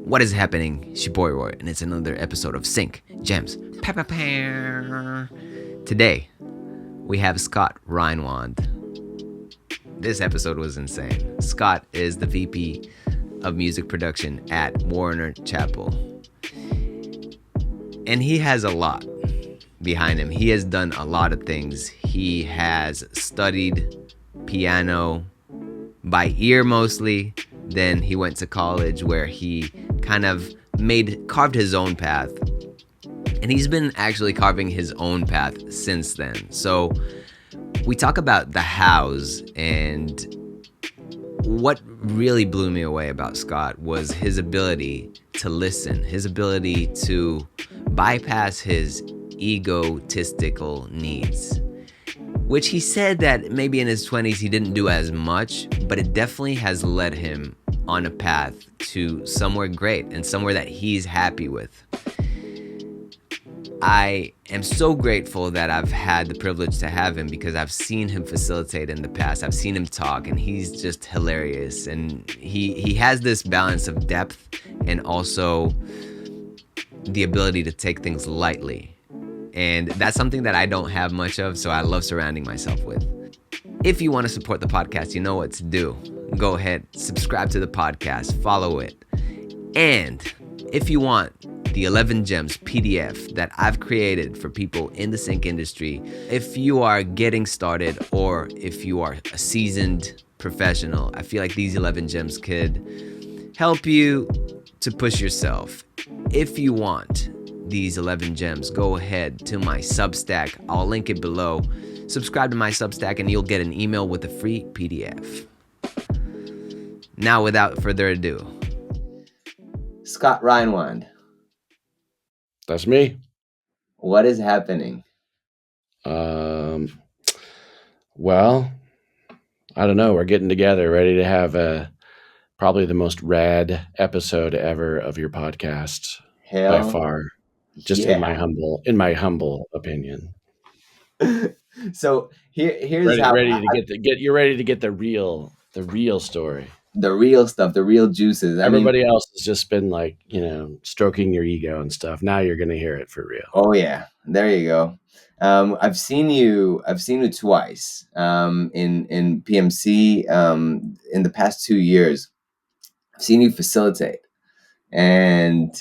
What is happening? It's your boy Roy, and it's another episode of Sync Gems. Today, we have Scott Reinwand. This episode was insane. Scott is the VP of music production at Warner Chappell. And he has a lot behind him. He has done a lot of things. He has studied piano by ear mostly. Then he went to college where he kind of carved his own path. And he's been actually carving his own path since then. So we talk about the hows, and what really blew me away about Scott was his ability to listen, his ability to bypass his egotistical needs, which he said that maybe in his 20s he didn't do as much, but it definitely has led him on a path to somewhere great and somewhere that he's happy with. I am so grateful that I've had the privilege to have him because I've seen him facilitate in the past. I've seen him talk, and he's just hilarious. And he has this balance of depth and also the ability to take things lightly. And that's something that I don't have much of, so I love surrounding myself with. If you want to support the podcast, you know what to do. Go ahead, subscribe to the podcast, follow it. And if you want the 11 Gems PDF that I've created for people in the sync industry, if you are getting started or if you are a seasoned professional, I feel like these 11 Gems could help you to push yourself. If you want these 11 gems, go ahead to my Substack. I'll link it below. Subscribe to my Substack and you'll get an email with a free PDF. Now, without further ado, Scott Reinwand. That's me. What is happening? Well, I don't know. We're getting together, ready to have probably the most rad episode ever of your podcast. Hell, by far. Just yeah. in my humble opinion. So here's how you're ready to get the real story. The real stuff, the real juices. Everybody else has just been like, stroking your ego and stuff. Now you're going to hear it for real. Oh yeah, there you go. I've seen you twice in PMC in the past 2 years. I've seen you facilitate, and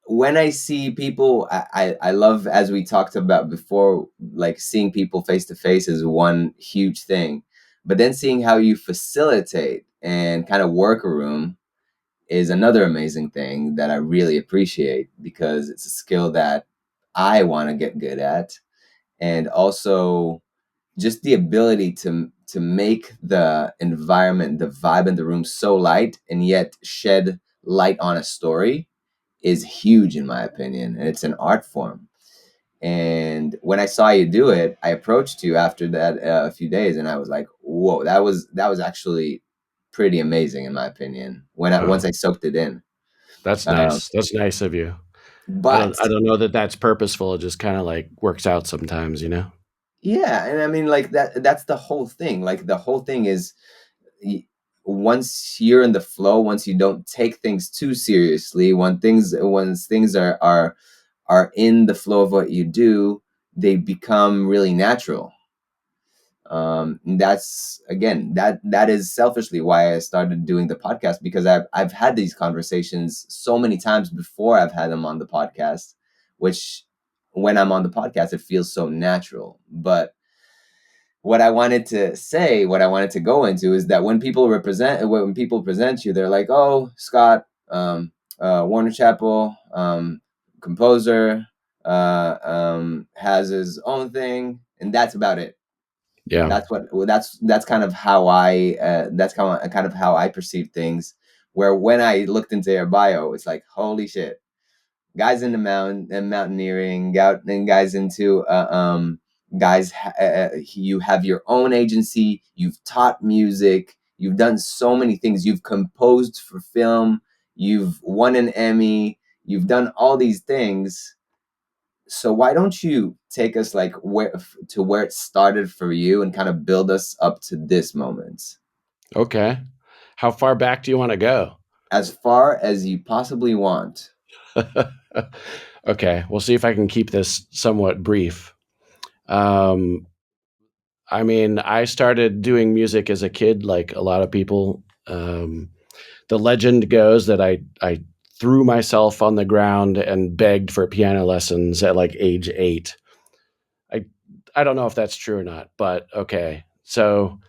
when I see people, I love, as we talked about before, like seeing people face to face is one huge thing, but then seeing how you facilitate and kind of work a room is another amazing thing that I really appreciate, because it's a skill that I want to get good at. And also just the ability to make the environment, the vibe in the room so light and yet shed light on a story is huge in my opinion. And it's an art form. And when I saw you do it, I approached you after that a few days, and I was like, whoa, that was actually pretty amazing in my opinion once I soaked it in. That's nice. That's nice of you. But I don't know that that's purposeful. It just kind of like works out sometimes, Yeah, and I mean, like that's the whole thing. Like the whole thing is, once you're in the flow, once you don't take things too seriously, when things are in the flow of what you do, they become really natural. That's again that is selfishly why I started doing the podcast, because I've had these conversations so many times before I've had them on the podcast, which when I'm on the podcast it feels so natural. But what I wanted to go into is that when people present you, they're like, oh, Scott, Warner Chappell, composer, has his own thing, and that's about it. Yeah, that's kind of how I perceive things. Where when I looked into your bio, it's like, holy shit, guys into mountaineering, guys into you have your own agency, you've taught music, you've done so many things, you've composed for film, you've won an Emmy, you've done all these things. So why don't you take us like where it started for you and kind of build us up to this moment? Okay. How far back do you want to go? as far as you possibly want. Okay, we'll see if I can keep this somewhat brief. Um, I mean, I started doing music as a kid, like a lot of people. The legend goes that I threw myself on the ground and begged for piano lessons at like age 8. I I don't know if that's true or not, but okay. So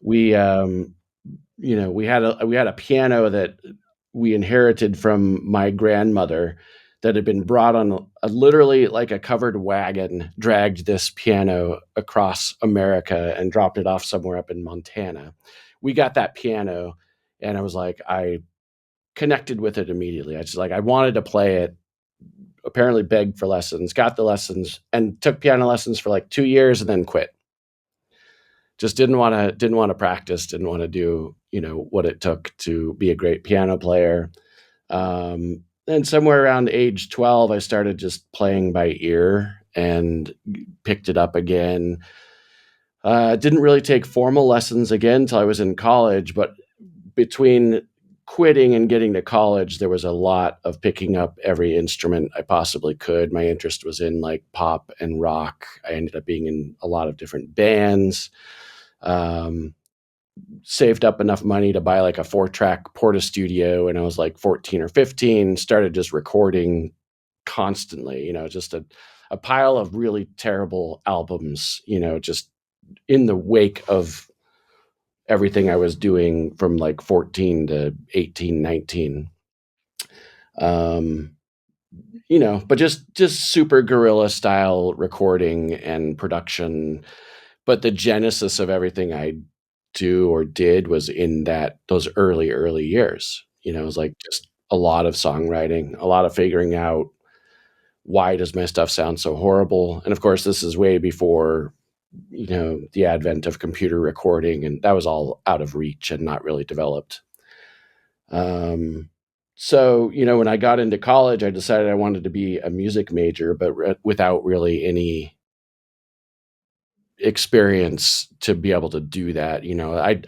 we we had a piano that we inherited from my grandmother that had been brought on literally like a covered wagon, dragged this piano across America and dropped it off somewhere up in Montana. We got that piano, and I connected with it immediately. I wanted to play it. Apparently begged for lessons, got the lessons, and took piano lessons for like 2 years and then quit. Just didn't want to practice, didn't want to do what it took to be a great piano player. And somewhere around age 12, I started just playing by ear and picked it up again. Didn't really take formal lessons again until I was in college, but between quitting and getting to college, there was a lot of picking up every instrument I possibly could. My interest was in like pop and rock. I ended up being in a lot of different bands. Um, Saved up enough money to buy like a 4-track Portastudio when I was like 14 or 15, started just recording constantly, just a pile of really terrible albums, just in the wake of everything I was doing from like 14 to 18, 19. Um, but just super guerrilla style recording and production. But the genesis of everything I do or did was in those early years. It was like just a lot of songwriting, a lot of figuring out why does my stuff sound so horrible. And of course, this is way before the advent of computer recording, and that was all out of reach and not really developed. So when I got into college, I decided I wanted to be a music major, but without really any experience to be able to do that.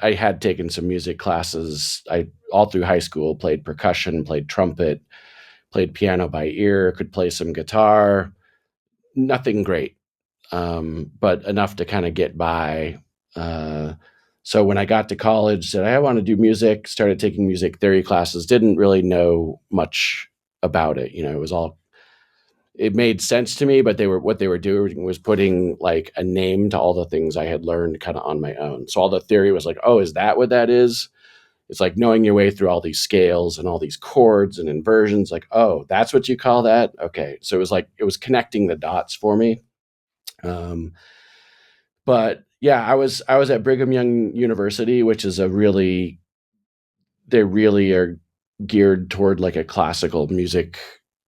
I had taken some music classes. I all through high school played percussion, played trumpet, played piano by ear, could play some guitar. Nothing great, but enough to kind of get by. Uh, so when I got to college, said I want to do music. Started taking music theory classes. Didn't really know much about it. It made sense to me, but what they were doing was putting like a name to all the things I had learned kind of on my own. So all the theory was like, oh, is that what that is? It's like knowing your way through all these scales and all these chords and inversions. Like, oh, that's what you call that? Okay. So it was connecting the dots for me. But yeah, I was at Brigham Young University, which is they really are geared toward like a classical music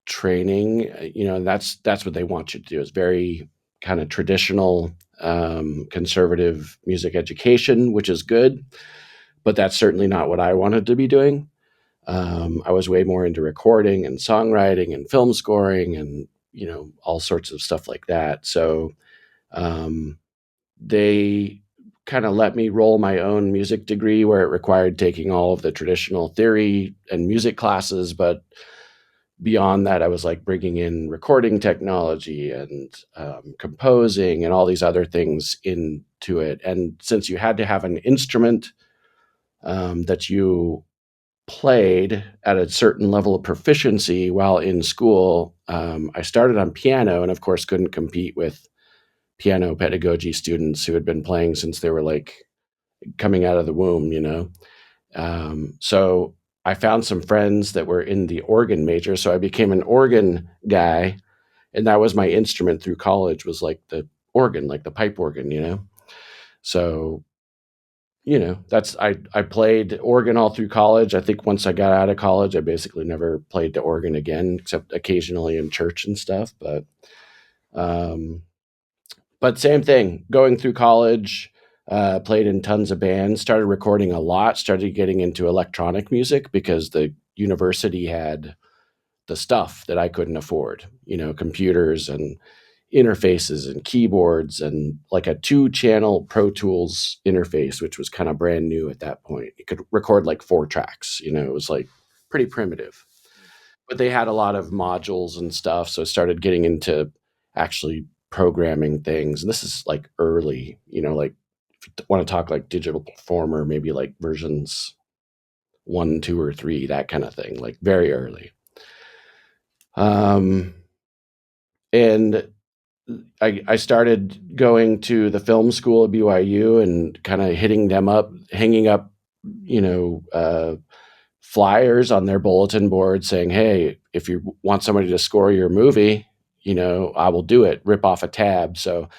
training. And that's what they want you to do. It's very kind of traditional, conservative music education, which is good, but that's certainly not what I wanted to be doing. I was way more into recording and songwriting and film scoring and all sorts of stuff like that. So um, they kind of let me roll my own music degree where it required taking all of the traditional theory and music classes, but beyond that, I was like bringing in recording technology and composing and all these other things into it. And since you had to have an instrument that you played at a certain level of proficiency while in school, I started on piano and, of course, couldn't compete with piano pedagogy students who had been playing since they were like coming out of the womb. So I found some friends that were in the organ major. So I became an organ guy. And that was my instrument through college, was like the organ, like the pipe organ. So, I played organ all through college. I think once I got out of college, I basically never played the organ again, except occasionally in church and stuff. Um, but same thing, going through college, played in tons of bands, started recording a lot, started getting into electronic music because the university had the stuff that I couldn't afford, computers and interfaces and keyboards and like a 2-channel Pro Tools interface, which was kind of brand new at that point. It could record like 4 tracks, it was like pretty primitive. But they had a lot of modules and stuff, so I started getting into actually programming things. And this is like early, like if you want to talk like digital performer, maybe like versions 1, 2, or 3, that kind of thing, like very early. Um, and I started going to the film school at BYU and kind of hitting them up, hanging up, you know, flyers on their bulletin board saying, "Hey, if you want somebody to score your movie, I will do it. Rip off a tab." So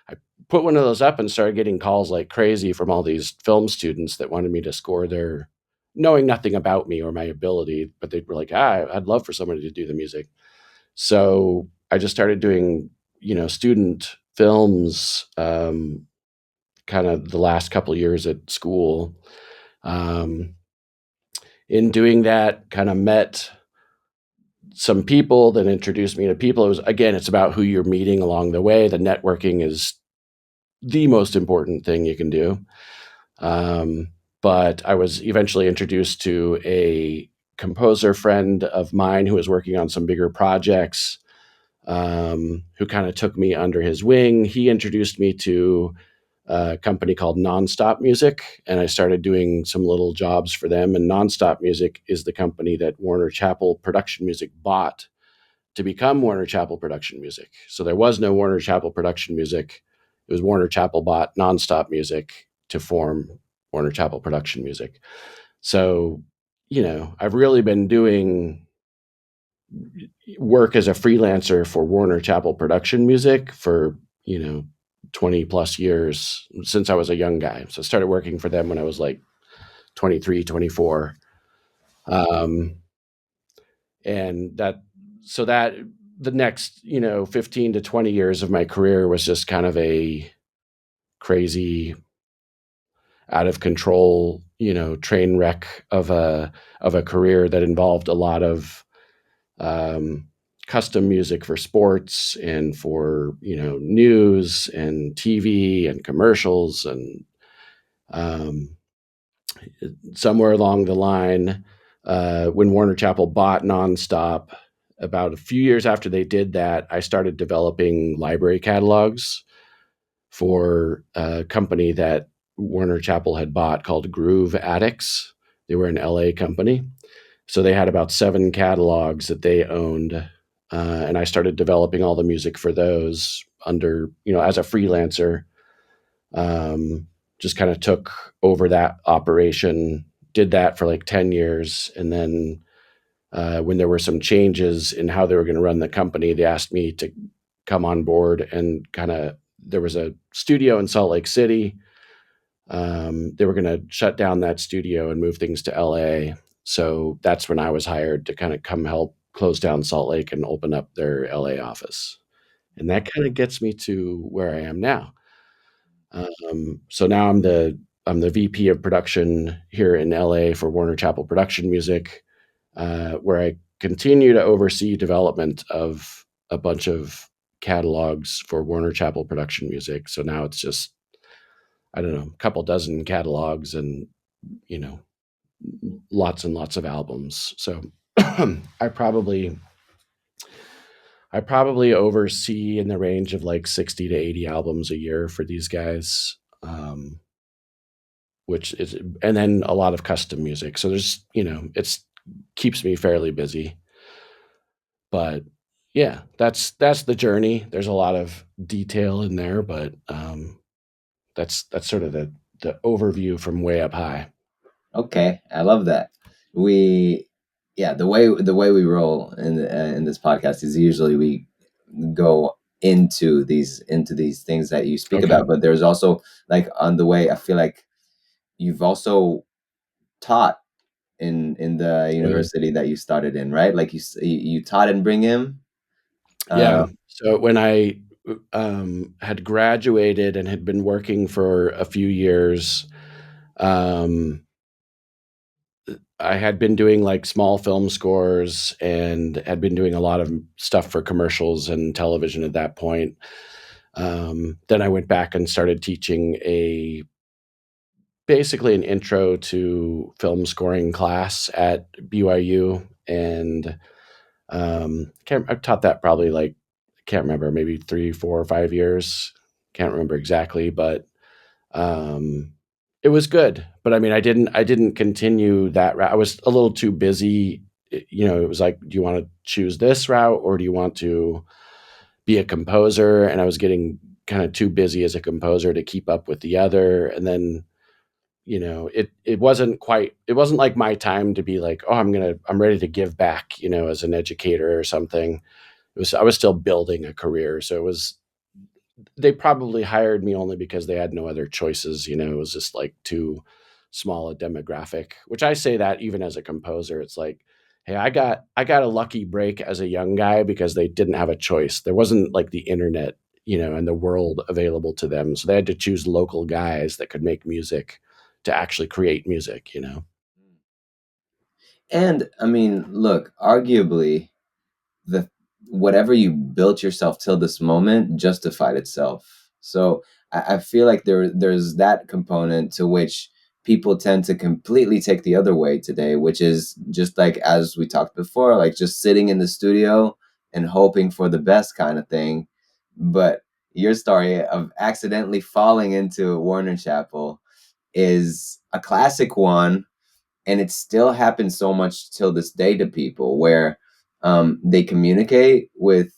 I put one of those up and started getting calls like crazy from all these film students that wanted me to score their, knowing nothing about me or my ability, but they were like, I'd love for somebody to do the music. So I just started doing, student films, kind of the last couple of years at school. Um, in doing that, kind of met some people that introduced me to people. It was, again, it's about who you're meeting along the way. The networking is the most important thing you can do. But I was eventually introduced to a composer friend of mine who was working on some bigger projects, who kind of took me under his wing. He introduced me to a company called Nonstop Music, and I started doing some little jobs for them. And Nonstop Music is the company that Warner Chappell Production Music bought to become Warner Chappell Production Music. So there was no Warner Chappell Production Music. It was Warner Chappell bought Nonstop Music to form Warner Chappell Production Music. So, I've really been doing work as a freelancer for Warner Chappell Production Music for, 20 plus years since I was a young guy. So I started working for them when I was like 23, 24. Um, and that the next, 15 to 20 years of my career was just kind of a crazy, out of control, train wreck of a career that involved a lot of um, custom music for sports and for news and TV and commercials. And um, somewhere along the line, when Warner Chappell bought Nonstop, about a few years after they did that, I started developing library catalogs for a company that Warner Chappell had bought called Groove Addicts. They were an LA company. So they had about 7 catalogs that they owned. And I started developing all the music for those under, as a freelancer. Just kind of took over that operation, did that for like 10 years. And then when there were some changes in how they were going to run the company, they asked me to come on board and there was a studio in Salt Lake City. They were going to shut down that studio and move things to LA. So that's when I was hired to kind of come help close down Salt Lake and open up their LA office. And that kind of gets me to where I am now. So now I'm the VP of production here in LA for Warner Chappell Production Music, where I continue to oversee development of a bunch of catalogs for Warner Chappell Production Music. So now it's just, I don't know, a couple dozen catalogs and, you know, lots and lots of albums. So I probably oversee in the range of like 60 to 80 albums a year for these guys. Which is, and then a lot of custom music. So there's, it's keeps me fairly busy. But yeah, that's the journey. There's a lot of detail in there, but that's sort of the overview from way up high. Okay, I love that. We, yeah, the way we roll in this podcast is usually we go into these things that you speak Okay. about, but there's also like on the way. I feel like you've also taught in the Mhm. university that you started in, right? Like you taught in Brigham. Yeah. Uh, So when I had graduated and had been working for a few years, um, I had been doing like small film scores and had been doing a lot of stuff for commercials and television at that point. Then I went back and started teaching a basically an intro to film scoring class at BYU, and I've taught that probably like, can't remember, maybe 3, 4, or 5 years. Can't remember exactly, but um, it was good. But I mean, I didn't continue that route. I was a little too busy. It was like, do you want to choose this route or do you want to be a composer? And I was getting kind of too busy as a composer to keep up with the other. And then it wasn't like my time to be like, oh, I'm ready to give back, as an educator or something. I was still building a career. So they probably hired me only because they had no other choices. It was just like too small a demographic, which I say that even as a composer. It's like, hey, I got a lucky break as a young guy because they didn't have a choice. There wasn't like the internet, and the world available to them. So they had to choose local guys that could make music to actually create music. And I mean, look, arguably, the whatever you built yourself till this moment justified itself. So I feel like there's that component to which people tend to completely take the other way today, which is just like, as we talked before, like just sitting in the studio and hoping for the best kind of thing. But your story of accidentally falling into Warner Chappell is a classic one, and it still happens so much till this day to people where they communicate with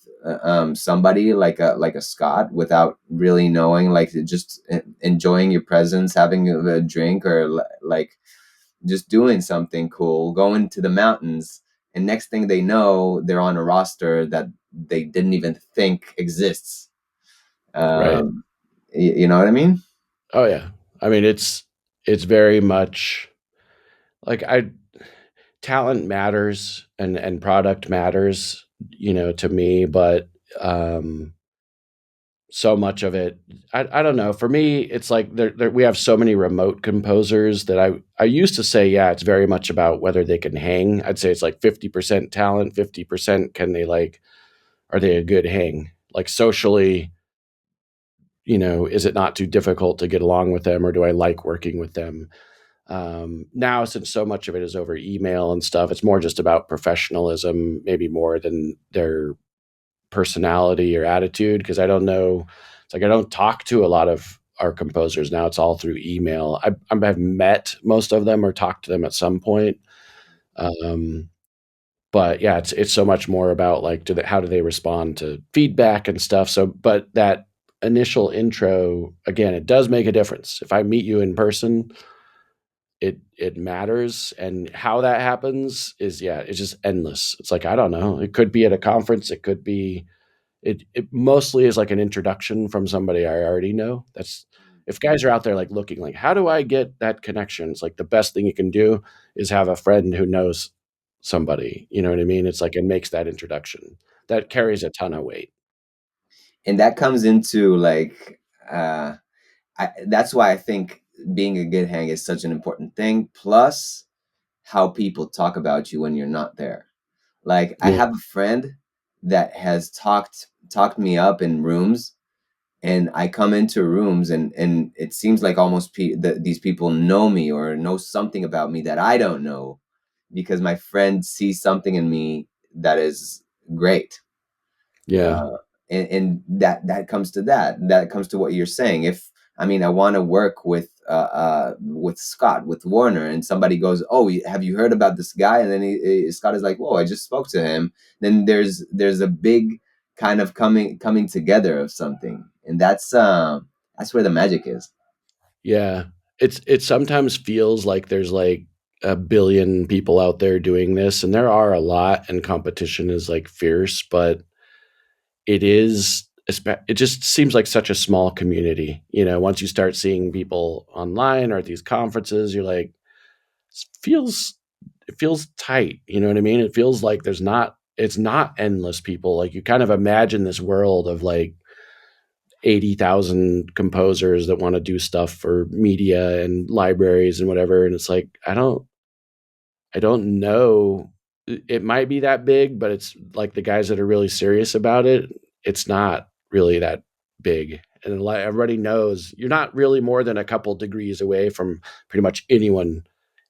somebody like a Scott without really knowing, like just enjoying your presence, having a drink, or like just doing something cool, going to the mountains, and next thing they know, they're on a roster that they didn't even think exists. Right. um, you know what I mean? Oh yeah. I mean, it's very much like talent matters and product matters, to me, but um so much of it, I don't know. For me, it's like we have so many remote composers that I used to say, yeah, it's very much about whether they can hang. I'd say it's like 50% talent, 50% can they like, are they a good hang? Like socially, is it not too difficult to get along with them, or do I like working with them? Now, since so much of it is over email and stuff, it's more just about professionalism, maybe more than their personality or attitude. Because I don't know, it's like I don't talk to a lot of our composers now. It's all through email. I've met most of them or talked to them at some point. Um, but yeah, it's so much more about like, how do they respond to feedback and stuff. So, but that initial intro, again, it does make a difference. If I meet you in person, it matters, and how that happens is, yeah, it's just endless. It's like, I don't know, it could be at a conference, it could be, it mostly is like an introduction from somebody I already know. That's, if guys are out there like looking like, how do I get that connection, it's like the best thing you can do is have a friend who knows somebody, you know what I mean? It's like, it makes that introduction, that carries a ton of weight. And that comes into like that's why I think being a good hang is such an important thing. Plus, how people talk about you when you're not there. Like, I Yeah, have a friend that has talked me up in rooms, and I come into rooms, and it seems like almost these people know me or know something about me that I don't know, because my friend sees something in me that is great. yeah, uh, and that comes to that comes to what you're saying. If I mean, I want to work with Scott, with Warner, and somebody goes, oh, have you heard about this guy? And then Scott is like, whoa, I just spoke to him. Then there's a big kind of coming together of something, and that's where the magic is. yeah. It sometimes feels like there's like a billion people out there doing this, and there are a lot, and competition is like fierce, but it just seems like such a small community. Once you start seeing people online or at these conferences, you're like, feels it feels tight. You know what I mean? It feels like it's not endless people. Like, you kind of imagine this world of like 80,000 composers that want to do stuff for media and libraries and whatever. And it's like, I don't know. It might be that big, but it's like the guys that are really serious about it, it's not really that big. And everybody knows you're not really more than a couple degrees away from pretty much anyone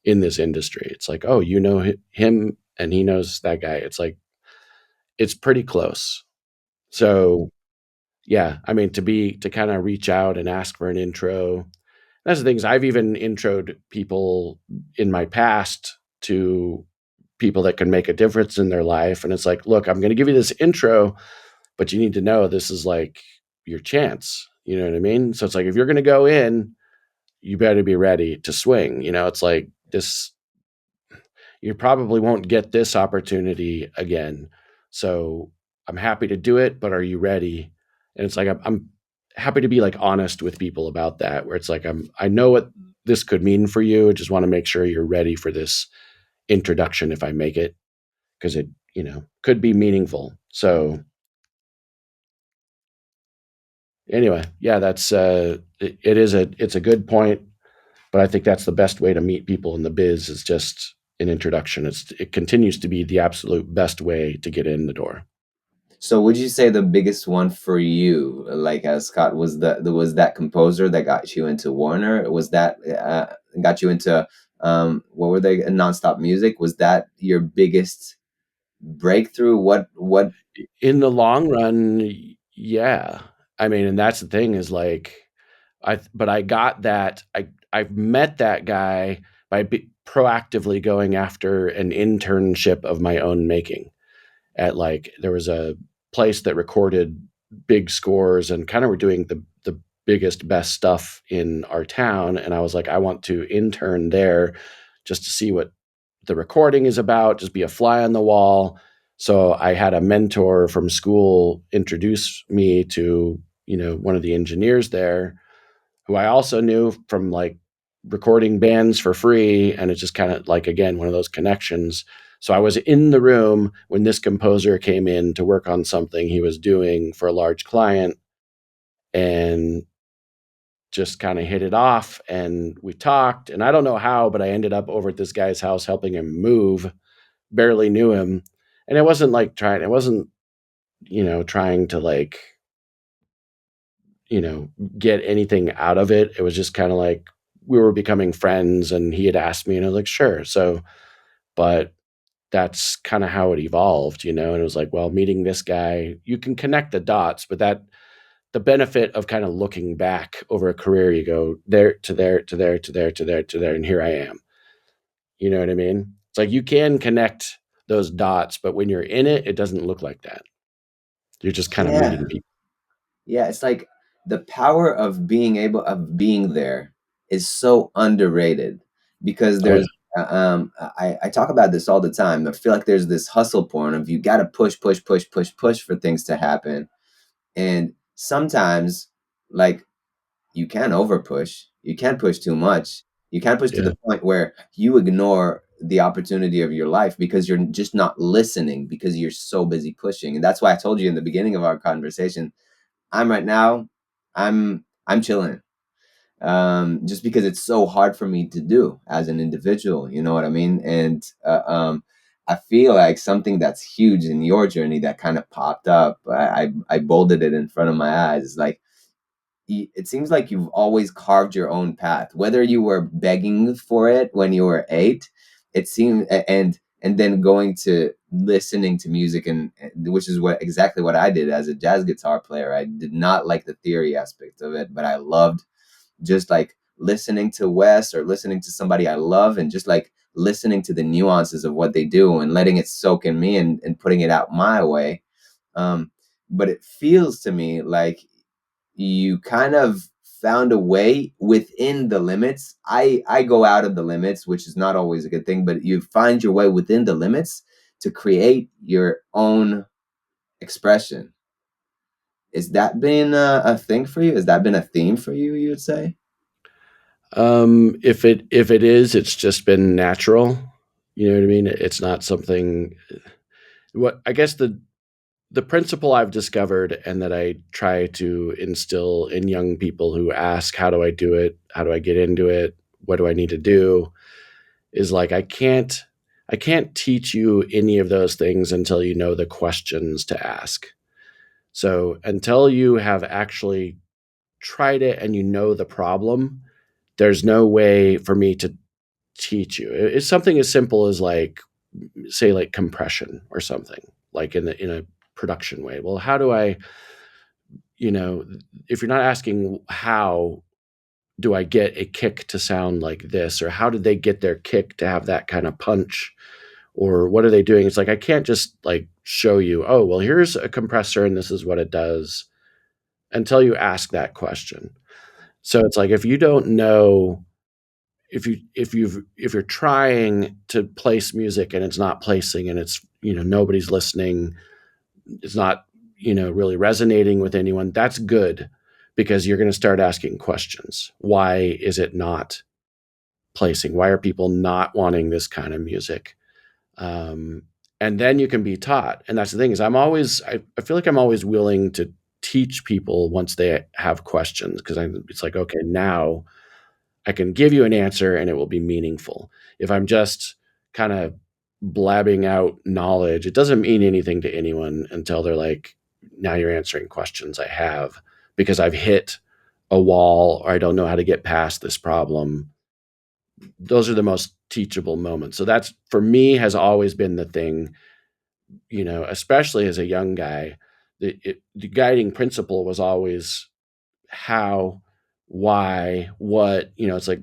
in this industry. It's like, oh, you know him and he knows that guy. It's like, it's pretty close. So yeah, I mean, to kind of reach out and ask for an intro. That's the things I've even introed people in my past to people that can make a difference in their life. And it's like, look, I'm going to give you this intro, but you need to know this is like your chance. You know what I mean? So it's like, if you're going to go in, you better be ready to swing. You know, it's like this, you probably won't get this opportunity again. So I'm happy to do it, but are you ready? And it's like, I'm happy to be like honest with people about that, where it's like, I know what this could mean for you. I just want to make sure you're ready for this introduction if I make it, because it, you know, could be meaningful. So anyway, yeah, that's it's a good point, but I think that's the best way to meet people in the biz is just an introduction. It continues to be the absolute best way to get in the door. So would you say the biggest one for you, like as Scott, was that composer that got you into Warner? Was that got you into what were they, Nonstop Music? Was that your biggest breakthrough? What In the long run, yeah. I mean, and that's the thing is like but I got that I've met that guy by proactively going after an internship of my own making. At like there was a place that recorded big scores and kind of were doing the biggest best stuff in our town, and I was like, I want to intern there just to see what the recording is about, just be a fly on the wall. So I had a mentor from school introduce me to, you know, one of the engineers there who I also knew from like recording bands for free. And it's just kind of like, again, one of those connections. So I was in the room when this composer came in to work on something he was doing for a large client and just kind of hit it off. And we talked. And I don't know how, but I ended up over at this guy's house helping him move, barely knew him. And it wasn't like trying, it wasn't, you know, trying to like, you know, get anything out of it. It was just kind of like we were becoming friends and he had asked me and I was like, sure. So, but that's kind of how it evolved, you know, and it was like, well, meeting this guy, you can connect the dots, but that the benefit of kind of looking back over a career, you go there to there to there to there to there to there, and here I am. You know what I mean? It's like you can connect those dots, but when you're in it, it doesn't look like that. You're just kind of Yeah. meeting people. Yeah, it's like the power of being there is so underrated because Oh yeah. there's I talk about this all the time. I feel like there's this hustle porn of you got to push, push, push, push, push for things to happen. And sometimes, like, you can't over push. You can't push too much. You can't push to Yeah. the point where you ignore the opportunity of your life because you're just not listening because you're so busy pushing. And that's why I told you in the beginning of our conversation, I'm right now, I'm chilling. Just because it's so hard for me to do as an individual, you know what I mean? And I feel like something that's huge in your journey that kind of popped up. I bolded it in front of my eyes. Is like it seems like you've always carved your own path, whether you were begging for it when you were 8. It seemed and then going to listening to music and which is what exactly what I did as a jazz guitar player. I did not like the theory aspect of it, but I loved just like listening to Wes or listening to somebody I love and just like listening to the nuances of what they do and letting it soak in me and putting it out my way. Um, but it feels to me like you kind of found a way within the limits. I go out of the limits, which is not always a good thing, but you find your way within the limits to create your own expression. Is that been a thing for you? Has that been a theme for you, you would say? If it is, it's just been natural. You know what I mean? It's not something. What I guess the principle I've discovered and that I try to instill in young people who ask, "How do I do it? How do I get into it? What do I need to do?" is like I can't teach you any of those things until you know the questions to ask. So until you have actually tried it and you know the problem, there's no way for me to teach you. It's something as simple as like, say, like compression or something, like in a production way. Well, how do I, if you're not asking how do I get a kick to sound like this, or how did they get their kick to have that kind of punch, or what are they doing? It's like, I can't just like show you, oh, well, here's a compressor and this is what it does, until you ask that question. So it's like, if you don't know, if you're trying to place music and it's not placing, and it's, nobody's listening, it's not, really resonating with anyone, that's good, because you're going to start asking questions. Why is it not placing? Why are people not wanting this kind of music? And then you can be taught. And that's the thing, is I feel like I'm always willing to teach people once they have questions, because it's like, okay, now I can give you an answer and it will be meaningful. If I'm just kind of blabbing out knowledge, it doesn't mean anything to anyone until they're like, now you're answering questions I have, because I've hit a wall, or I don't know how to get past this problem. Those are the most teachable moments. So that's, for me, has always been the thing, especially as a young guy. The guiding principle was always how, why, what, it's like,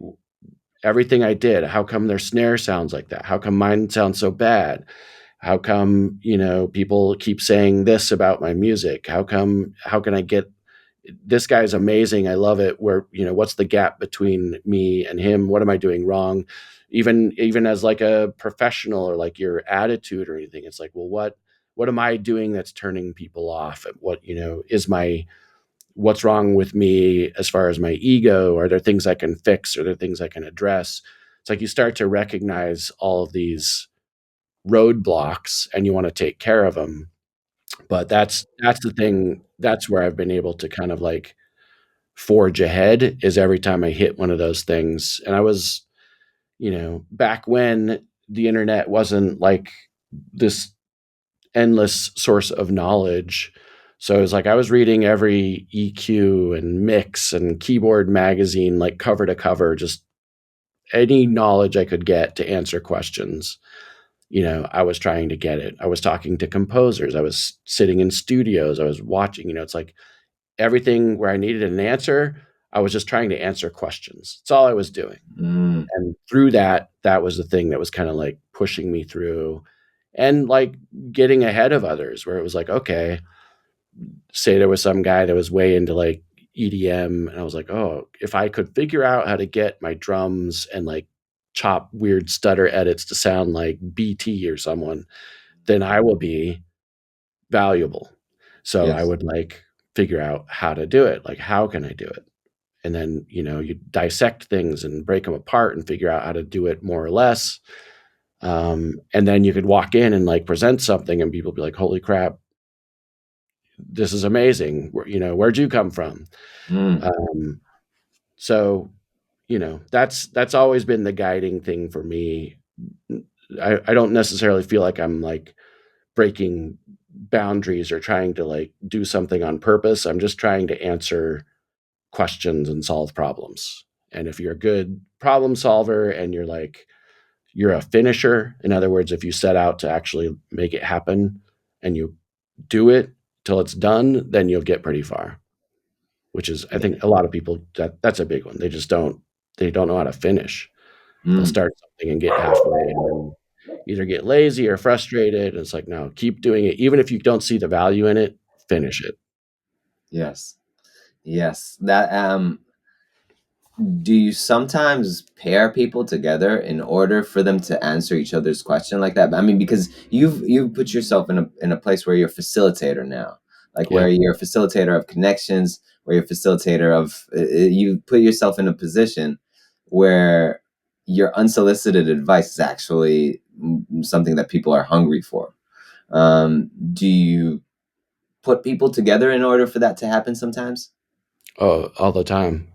everything I did, how come their snare sounds like that? How come mine sounds so bad? How come, people keep saying this about my music? How can I get, this guy's amazing, I love it, where, what's the gap between me and him? What am I doing wrong? Even as like a professional, or like your attitude or anything, it's like, well, what am I doing that's turning people off? What, what's wrong with me as far as my ego? Are there things I can fix? Are there things I can address? It's like you start to recognize all of these roadblocks and you want to take care of them. But that's the thing. That's where I've been able to kind of like forge ahead, is every time I hit one of those things. And I was, back when the internet wasn't like this endless source of knowledge. So it was like I was reading every EQ and mix and keyboard magazine, like cover to cover, just any knowledge I could get to answer questions. I was trying to get it. I was talking to composers. I was sitting in studios. I was watching, it's like everything where I needed an answer, I was just trying to answer questions. That's all I was doing. And through that was the thing that was kind of like pushing me through, and like getting ahead of others, where it was like, okay, say there was some guy that was way into like EDM, and I was like, oh, if I could figure out how to get my drums and like chop weird stutter edits to sound like BT or someone, then I will be valuable. So I Yes. would like figure out how to do it. Like, how can I do it? And then, you dissect things and break them apart and figure out how to do it more or less. And then you could walk in and like present something and people be like, holy crap, this is amazing. Where'd you come from? Um, so, that's always been the guiding thing for me. I don't necessarily feel like I'm like breaking boundaries or trying to like do something on purpose. I'm just trying to answer questions and solve problems. And if you're a good problem solver and you're a finisher, in other words, if you set out to actually make it happen and you do it till it's done, then you'll get pretty far. Which is, I think a lot of people, that's a big one. They don't know how to finish. They'll Mm. start something and get halfway and then either get lazy or frustrated. And it's like, no, keep doing it. Even if you don't see the value in it, finish it. Yes. Yes. That do you sometimes pair people together in order for them to answer each other's question like that? I mean, because you've put yourself in a place where you're a facilitator now, like where Yeah. you're a facilitator of connections, where you're a facilitator of you put yourself in a position where your unsolicited advice is actually something that people are hungry for. Do you put people together in order for that to happen sometimes? Oh, all the time.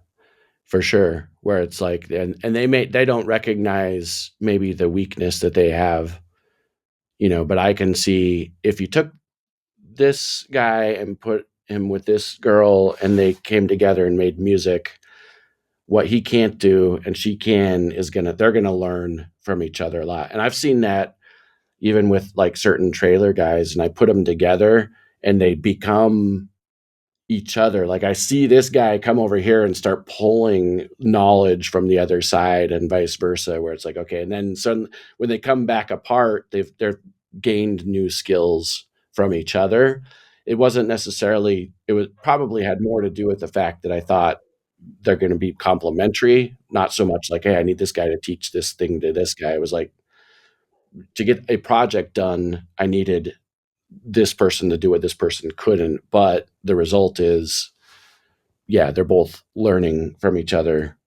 For sure. Where it's like, and they don't recognize maybe the weakness that they have, but I can see, if you took this guy and put him with this girl and they came together and made music, what he can't do and she can they're gonna learn from each other a lot. And I've seen that even with like certain trailer guys, and I put them together and they become each other. Like I see this guy come over here and start pulling knowledge from the other side and vice versa, where it's like, okay. And then when they come back apart, they're gained new skills from each other. It wasn't necessarily, it was probably had more to do with the fact that I thought they're going to be complementary, not so much like, hey, I need this guy to teach this thing to this guy. It was like, to get a project done, I needed this person to do what this person couldn't. But the result is, yeah, they're both learning from each other.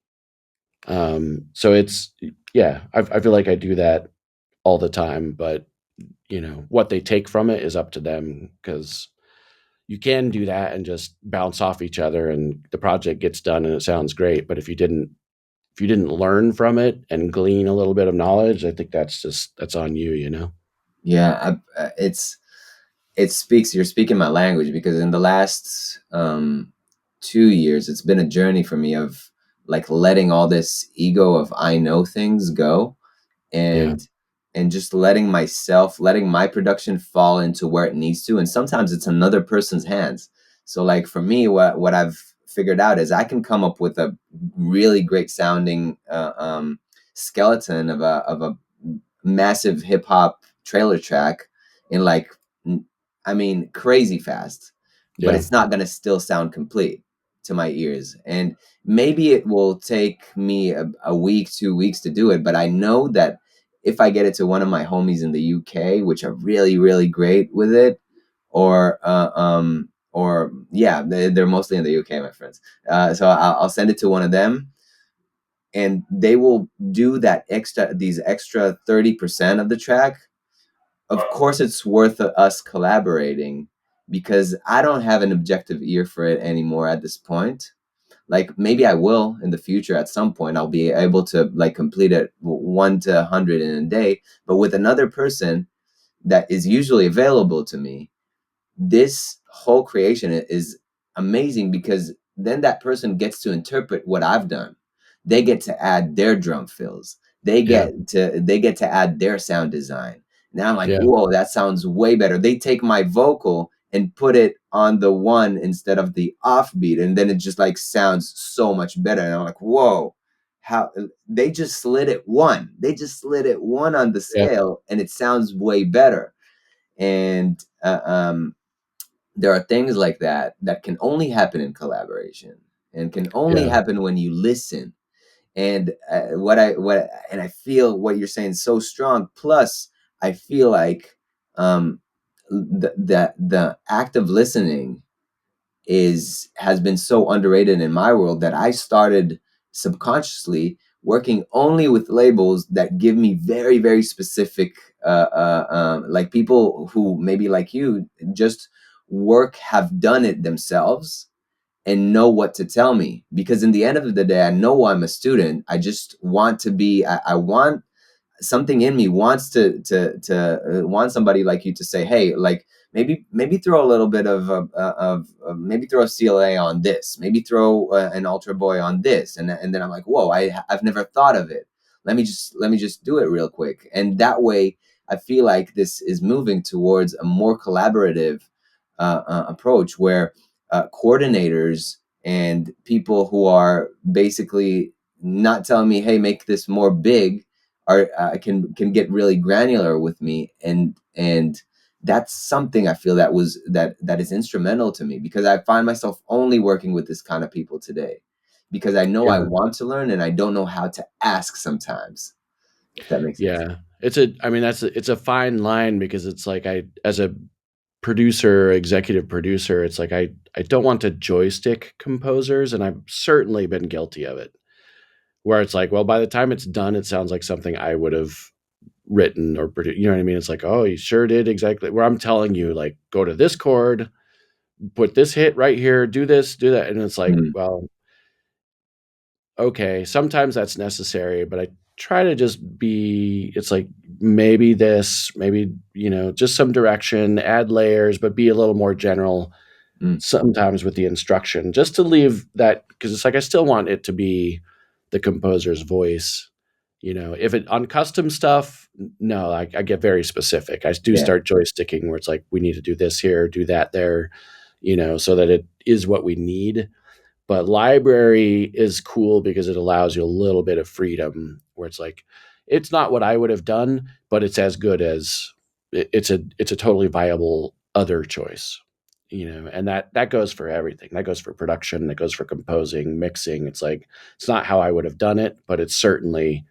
So it's, yeah, I feel like I do that all the time, but what they take from it is up to them, because you can do that and just bounce off each other and the project gets done and it sounds great. But if you didn't learn from it and glean a little bit of knowledge, I think that's on you. Yeah, you're speaking my language, because in the last 2 years, it's been a journey for me of like letting all this ego of I know things go, Yeah. and just letting my production fall into where it needs to. And sometimes it's another person's hands. So like for me, what I've figured out is I can come up with a really great sounding skeleton of a massive hip hop trailer track in like, I mean, crazy fast, but Yeah. it's not going to still sound complete to my ears. And maybe it will take me a week, 2 weeks to do it. But I know that if I get it to one of my homies in the UK, which are really, really great with it, or yeah, they're mostly in the UK, my friends. So I'll send it to one of them, and they will do these extra 30% of the track. Of course, it's worth us collaborating, because I don't have an objective ear for it anymore at this point. Like maybe I will in the future. At some point I'll be able to like complete it 1 to 100 in a day, but with another person that is usually available to me, this whole creation is amazing, because then that person gets to interpret what I've done. They get to add their drum fills. Yeah. They get to add their sound design. Now I'm like, Yeah. whoa, that sounds way better. They take my vocal and put it on the one instead of the offbeat, and then it just like sounds so much better. And I'm like, whoa, how they just slid it one. They just slid it one on the Yeah. scale, and it sounds way better. And there are things like that can only happen in collaboration, and can only Yeah. happen when you listen. And I feel what you're saying so strong. Plus I feel like the act of listening has been so underrated in my world, that I started subconsciously working only with labels that give me very, very specific, like people who maybe like you just have done it themselves and know what to tell me. Because in the end of the day, I know I'm a student. I just want to be. I want something in me wants to want somebody like you to say, hey, like maybe throw a little bit maybe throw a CLA on this, maybe throw an Ultra Boy on this, and then I'm like, whoa, I've never thought of it. Let me just do it real quick, and that way I feel like this is moving towards a more collaborative approach, where coordinators and people who are basically not telling me, hey, make this more big, are can get really granular with me. And that's something I feel that is instrumental to me, because I find myself only working with this kind of people today, because I know I Yeah. want to learn and I don't know how to ask sometimes, if that makes sense. Yeah. It's a fine line, because it's like, as a producer, executive producer, it's like, I don't want to joystick composers, and I've certainly been guilty of it, where it's like, well, by the time it's done, it sounds like something I would have written or produced. You know what I mean? It's like, oh, you sure did exactly, where I'm telling you, like, go to this chord, put this hit right here, do this, do that. And it's like, Mm. well, okay, sometimes that's necessary, but I try to just it's like, maybe this, maybe, just some direction, add layers, but be a little more general sometimes with the instruction, just to leave that, because it's like I still want it to be the composer's voice. If it on custom stuff, no, I get very specific. I do start joysticking where it's like we need to do this here, do that there, so that it is what we need. But library is cool because it allows you a little bit of freedom where it's like it's not what I would have done, but it's as good as it's a totally viable other choice. And that goes for everything. That goes for production, that goes for composing, mixing. It's like it's not how I would have done it, but it certainly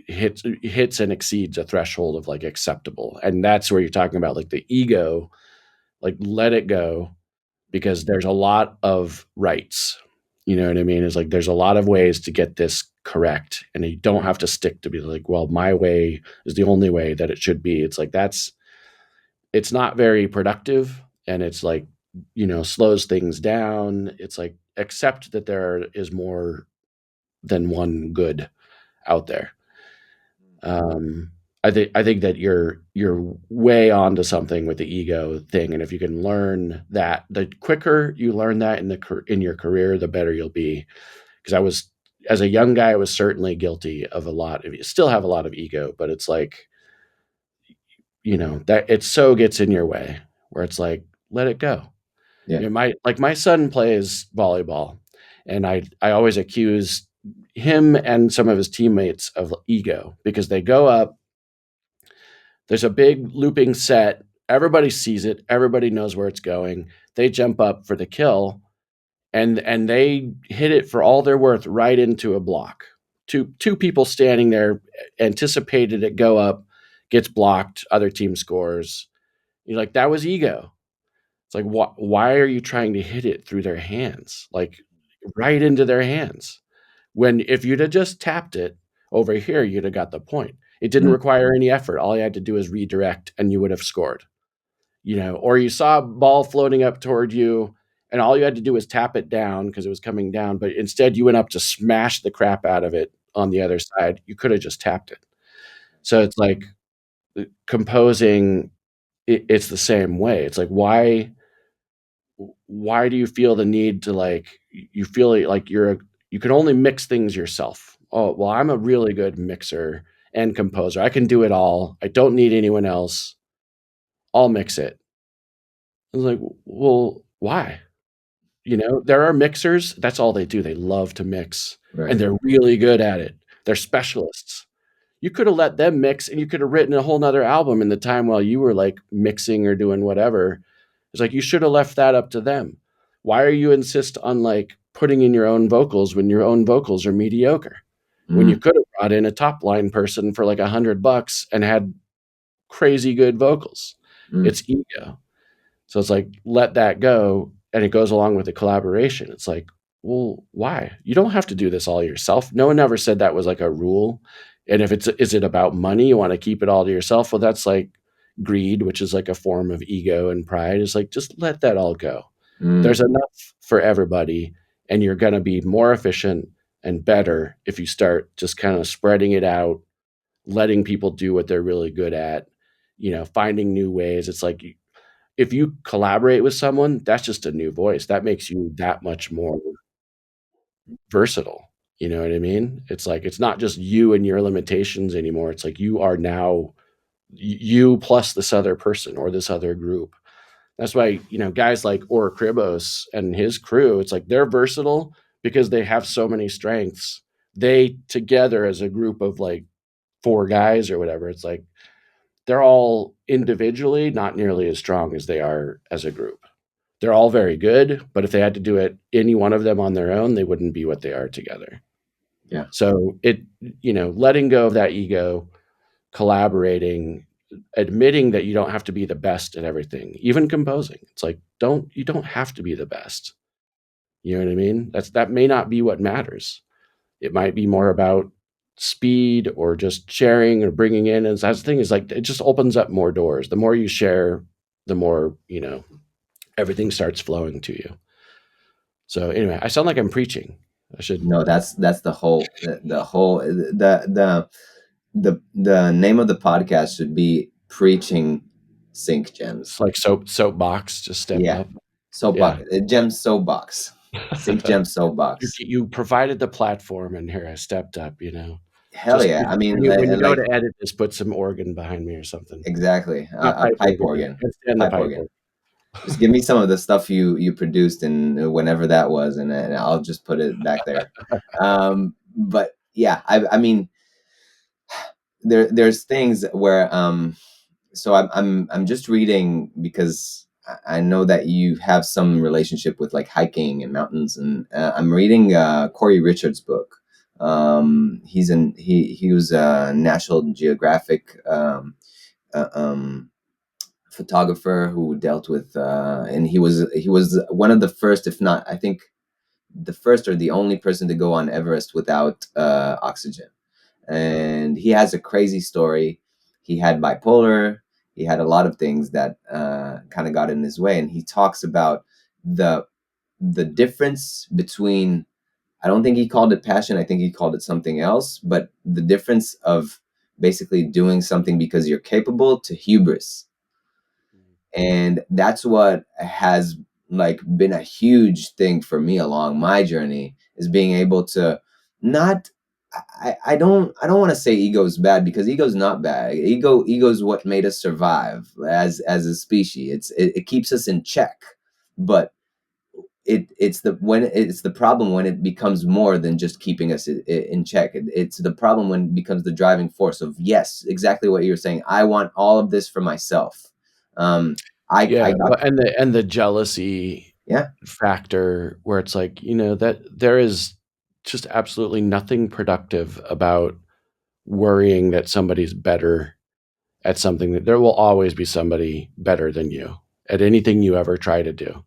hits and exceeds a threshold of like acceptable. And that's where you're talking about like the ego, like let it go, because there's a lot of rights. You know what I mean? It's like there's a lot of ways to get this correct, and you don't have to stick to be like, well, my way is the only way that it should be. It's like it's not very productive, and it's like slows things down. It's like accept that there is more than one good out there. I think that you're way onto something with the ego thing, and if you can learn that, the quicker you learn that in your career, the better you'll be. Because as a young guy, I was certainly guilty of a lot of. Still have a lot of ego, but it's like that it so gets in your way where it's like let it go. Yeah. My son plays volleyball, and I always accuse him and some of his teammates of ego because they go up. There's a big looping set. Everybody sees it. Everybody knows where it's going. They jump up for the kill, and they hit it for all they're worth right into a block. Two people standing there anticipated it go up, gets blocked. Other team scores. You're like, that was ego. It's like, why are you trying to hit it through their hands, like right into their hands? When if you'd have just tapped it over here, you'd have got the point. It didn't require any effort. All you had to do is redirect, and you would have scored. Or you saw a ball floating up toward you, and all you had to do was tap it down because it was coming down. But instead, you went up to smash the crap out of it on the other side. You could have just tapped it. So it's like composing. It's the same way. It's like why do you feel the need to like you feel like you can only mix things yourself? Oh, well, I'm a really good mixer and composer. I can do it all. I don't need anyone else. I'll mix it. I was like, well, why? There are mixers, that's all they do. They love to mix, Right. and they're really good at it. They're specialists. You could have let them mix, and you could have written a whole nother album in the time while you were like mixing or doing whatever. It's like you should have left that up to them. Why are you insist on like putting in your own vocals when your own vocals are mediocre? When you could have brought in a top line person for like $100 and had crazy good vocals. It's ego. So it's like let that go, and it goes along with the collaboration. It's like, well, why? You don't have to do this all yourself. No one ever said that was like a rule. And if is it about money? You want to keep it all to yourself? Well, that's like greed, which is like a form of ego and pride. It's like just let that all go. There's enough for everybody, and you're going to be more efficient and better if you start just kind of spreading it out, letting people do what they're really good at, finding new ways. It's like if you collaborate with someone, that's just a new voice. That makes you that much more versatile. You know what I mean? It's like it's not just you and your limitations anymore. It's like you are now you plus this other person or this other group. That's why, guys like Or Kribos and his crew, it's like they're versatile because they have so many strengths. They together as a group of like 4 guys or whatever, it's like they're all individually not nearly as strong as they are as a group. They're all very good, but if they had to do it, any one of them on their own, they wouldn't be what they are together. Yeah. So letting go of that ego, collaborating, admitting that you don't have to be the best at everything, even composing. It's like, you don't have to be the best. You know what I mean? That may not be what matters. It might be more about speed or just sharing or bringing in. And that's the thing is like, it just opens up more doors. The more you share, the more, everything starts flowing to you. So anyway, I sound like I'm preaching. I should. No, that's the whole the name of the podcast should be Preaching Sync Gems. It's like soapbox, just step up. Yeah. Gem soapbox. Six gem soapbox. You provided the platform, and here I stepped up. Hell Just yeah. I mean, when you go like to edit, just put some organ behind me or something. exactly Not a pipe pipe organ. organ. Can't stand the Pipe pipe organ. organ. Just give me some of the stuff you produced and whenever that was, and I'll just put it back there. But yeah, I mean, there's things where so I'm just reading because I know that you have some relationship with like hiking and mountains, and I'm reading Corey Richards' book. He was a National Geographic uh, um, photographer who dealt with and he was one of the first, if not I think the first or the only person to go on Everest without oxygen. And he has a crazy story. He had bipolar. He had a lot of things that kind of got in his way, and he talks about the the difference between. I don't think he called it passion. I think he called it something else. But the difference of basically doing something because you're capable to hubris, and that's what has like been a huge thing for me along my journey, is being able to not. I don't want to say ego is bad, because ego is not bad. Ego is what made us survive as a species. It keeps us in check, but it's the problem when it becomes more than just keeping us in check. It's the problem when it becomes the driving force of, yes, exactly what you were saying. I want all of this for myself. um I Yeah, got. well, and the jealousy Yeah. factor where it's like, that there is just absolutely nothing productive about worrying that somebody's better at something. That there will always be somebody better than you at anything you ever try to do.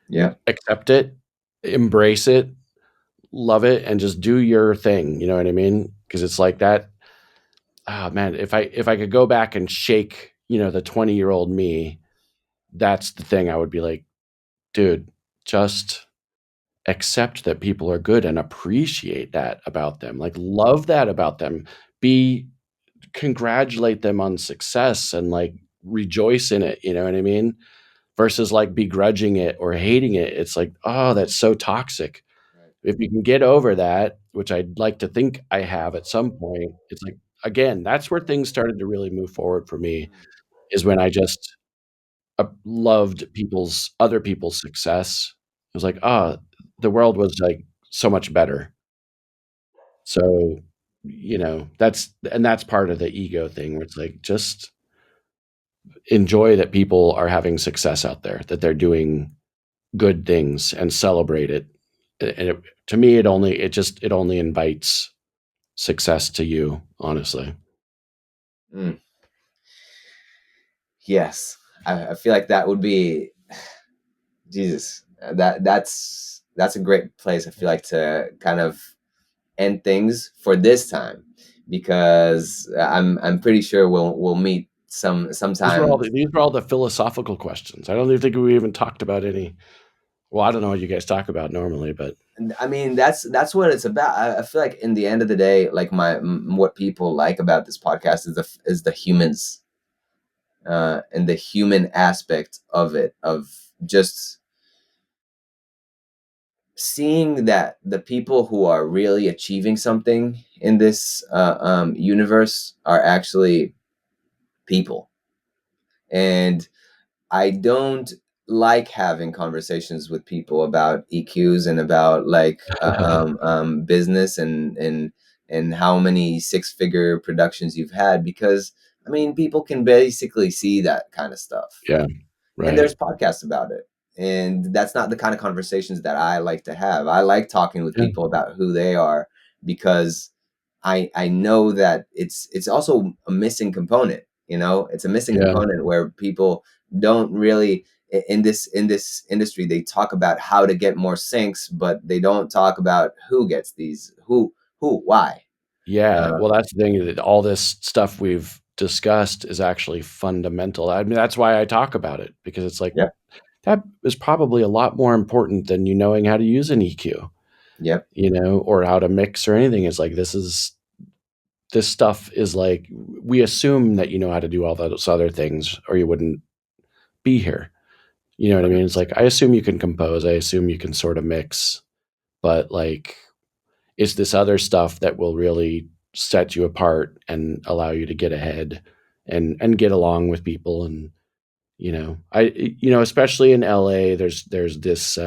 Yeah. Accept it, embrace it, love it, and just do your thing. You know what I mean? Because it's like that. Ah, man, if I could go back and shake, the 20-year-old me, that's the thing I would be like, dude, just accept that people are good and appreciate that about them. Like, love that about them. Be Congratulate them on success and like rejoice in it. You know what I mean? Versus like begrudging it or hating it. It's like, oh, that's so toxic. Right. If you can get over that, which I'd like to think I have at some point, it's like, again, that's where things started to really move forward for me, Mm. is when I just loved other people's success. It was like, ah, the world was like so much better. So, that's part of the ego thing, where it's like, just enjoy that people are having success out there, that they're doing good things, and celebrate it. And to me, it only invites success to you, honestly. Mm. Yes. I feel like that would be, Jesus, that's a great place, I feel like, to kind of end things for this time, because I'm pretty sure we'll meet sometime. These were all the philosophical questions. I don't even think we even talked about any. Well, I don't know what you guys talk about normally, but I mean, that's what it's about. I feel like in the end of the day, like what people like about this podcast is the humans, and the human aspect of it, of just seeing that the people who are really achieving something in this universe are actually people. And I don't like having conversations with people about EQs and about like business and how many six-figure productions you've had, because I mean, people can basically see that kind of stuff, yeah, and right. there's podcasts about it. And that's not the kind of conversations that I like to have. I like talking with Yeah, people about who they are, because I know that it's also a missing component. It's a missing yeah, component where people don't really, in this industry, they talk about how to get more syncs, but they don't talk about who gets these, why. yeah. Uh, Well, that's the thing, that all this stuff we've discussed is actually fundamental. I mean, that's why I talk about it, because it's like, yep, that is probably a lot more important than you knowing how to use an EQ, yep, or how to mix or anything. It's like, this stuff is like, we assume that you know how to do all those other things, or you wouldn't be here. You know what I mean? It's like, 100%. I assume you can compose, I assume you can sort of mix, but like, it's this other stuff that will really set you apart and allow you to get ahead and get along with people. And especially in LA, there's this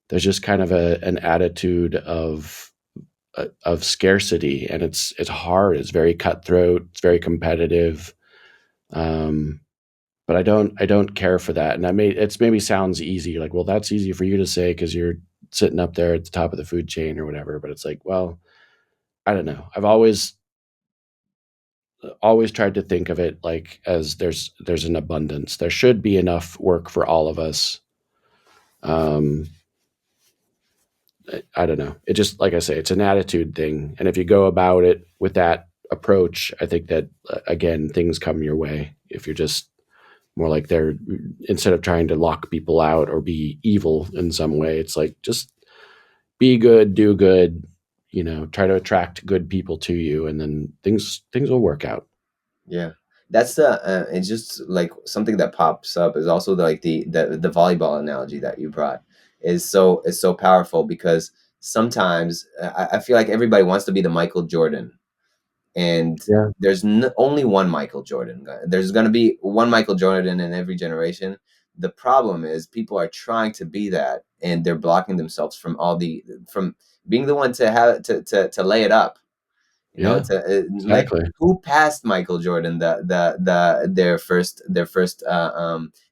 there's just kind of an attitude of scarcity, and it's hard, it's very cutthroat, it's very competitive. um but I don't care for that. And it's maybe sounds easy, like, well, that's easy for you to say because you're sitting up there at the top of the food chain or whatever, but it's like, well, I don't know. I've always tried to think of it like, as there's an abundance. There should be enough work for all of us. um I don't know. It just, like I say, it's an attitude thing. And if you go about it with that approach, I think that, again, things come your way. If you're just more like, they're, instead of trying to lock people out or be evil in some way, it's like, just be good, do good, try to attract good people to you, and then things will work out. Yeah, that's the it's just like something that pops up is also like the volleyball analogy that you brought is so powerful because sometimes I feel like everybody wants to be the Michael Jordan, and Yeah. there's only one Michael Jordan. There's going to be one Michael Jordan in every generation. The problem is people are trying to be that, and they're blocking themselves from from being the one to have to lay it up, Yeah, to like exactly. who passed Michael Jordan their first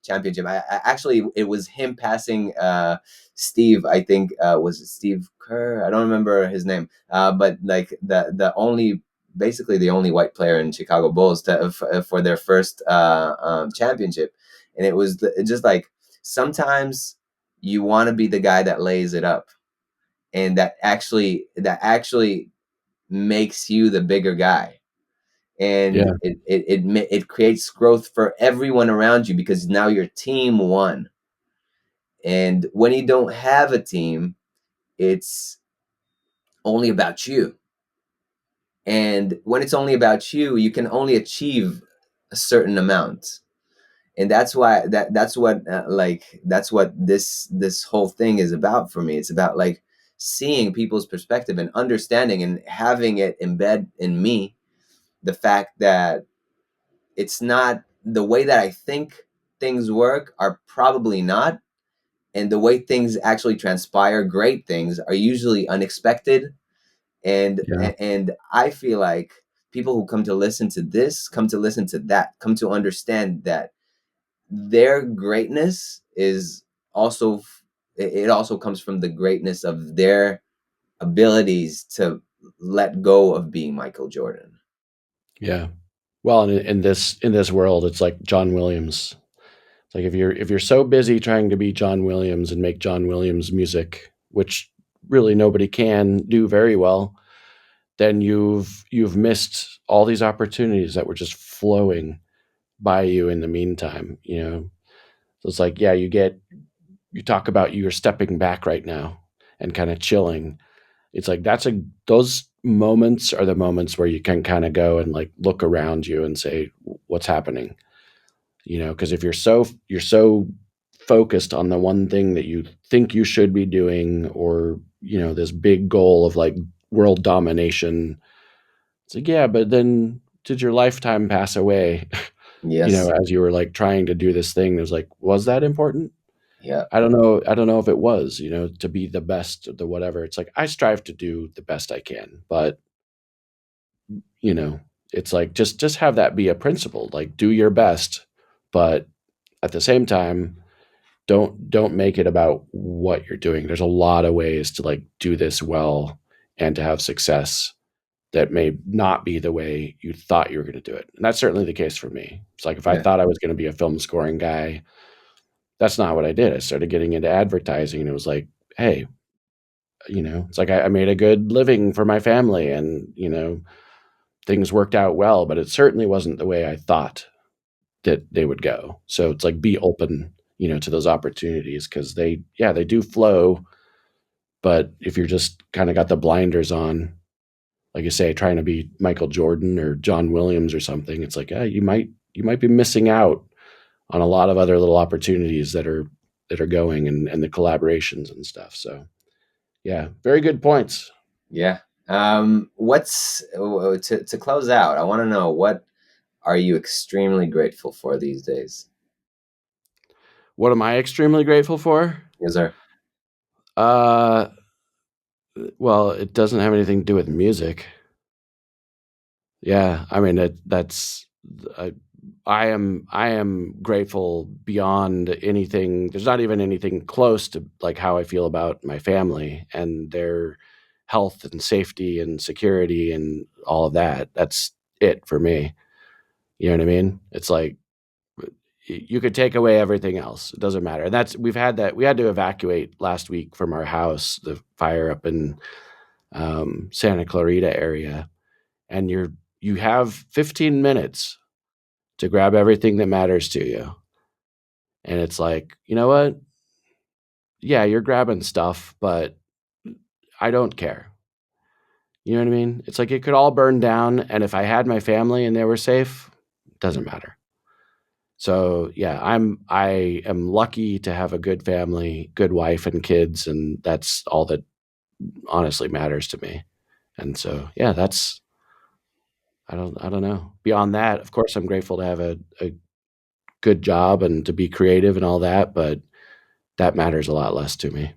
championship. Actually, it was him passing Steve. I think was it Steve Kerr? I don't remember his name. But like the only basically the only white player in Chicago Bulls for their first championship, and it was just like sometimes you want to be the guy that lays it up, and that actually makes you the bigger guy, and Yeah, it creates growth for everyone around you because now your team won. And when you don't have a team, it's only about you, and when it's only about you, you can only achieve a certain amount. And that's why that's what this whole thing is about for me. It's about like seeing people's perspective and understanding and having it embed in me the fact that it's not the way that I think things work are probably not, and the way things actually transpire, great things are usually unexpected. and yeah, and I feel like people who come to listen to this come to listen to that, come to understand that their greatness is also it also comes from the greatness of their abilities to let go of being Michael Jordan. yeah. Well, in this world, it's like John Williams. It's like, if you're so busy trying to be John Williams and make John Williams music, which really nobody can do very well, then you've missed all these opportunities that were just flowing by you in the meantime. So it's like, yeah, you talk about, you're stepping back right now and kind of chilling. It's like, those moments are the moments where you can kind of go and like look around you and say, what's happening? Because if you're so focused on the one thing that you think you should be doing, or this big goal of like world domination, it's like, yeah, but then did your lifetime pass away? Yes. As you were like trying to do this thing, it was like, was that important? Yeah. I don't know if it was, to be the best, the whatever. It's like, I strive to do the best I can, but you know it's like, just have that be a principle, like, do your best, but at the same time, don't make it about what you're doing. There's a lot of ways to like do this well and to have success that may not be the way you thought you were going to do it. And that's certainly the case for me. It's like, if I Yeah. thought I was going to be a film scoring guy, that's not what I did. I started getting into advertising, and it was like, hey, it's like, I made a good living for my family, and things worked out well, but it certainly wasn't the way I thought that they would go. So it's like, be open, to those opportunities, because they do flow. But if you're just kind of got the blinders on, like you say, trying to be Michael Jordan or John Williams or something, it's like, you might be missing out on a lot of other little opportunities that are going, and the collaborations and stuff. So yeah, very good points. Yeah. What's to close out? I want to know, what are you extremely grateful for these days? What am I extremely grateful for? Yes, sir. Uh, well, it doesn't have anything to do with music. Yeah, I mean that's I am grateful beyond anything. There's not even anything close to like how I feel about my family and their health and safety and security and all of that. That's it for me. You know what I mean? It's like you could take away everything else. It doesn't matter. And that's we had to evacuate last week from our house, the fire up in Santa Clarita area, and you have 15 minutes to grab everything that matters to you. And it's like, you know what? Yeah, you're grabbing stuff, but I don't care. You know what I mean? It's like it could all burn down, and if I had my family and they were safe, it doesn't matter. So yeah, I am lucky to have a good family, good wife and kids, and that's all that honestly matters to me. And so yeah, that's I don't know. Beyond that, of course, I'm grateful to have a good job and to be creative and all that, but that matters a lot less to me.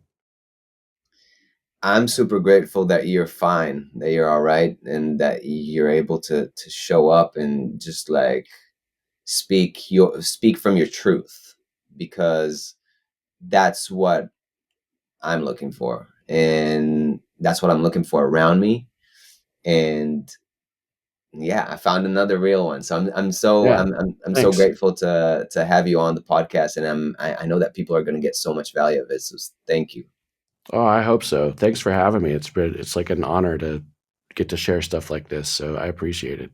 I'm super grateful that you're fine, that you're all right, and that you're able to show up and just like speak from your truth, because that's what I'm looking for, and that's what I'm looking for around me. And yeah, I found another real one. So Yeah, I'm so thanks. grateful to have you on the podcast, and I know that people are going to get so much value of it. So thank you. Oh, I hope so. Thanks for having me. It's like an honor to get to share stuff like this, so I appreciate it.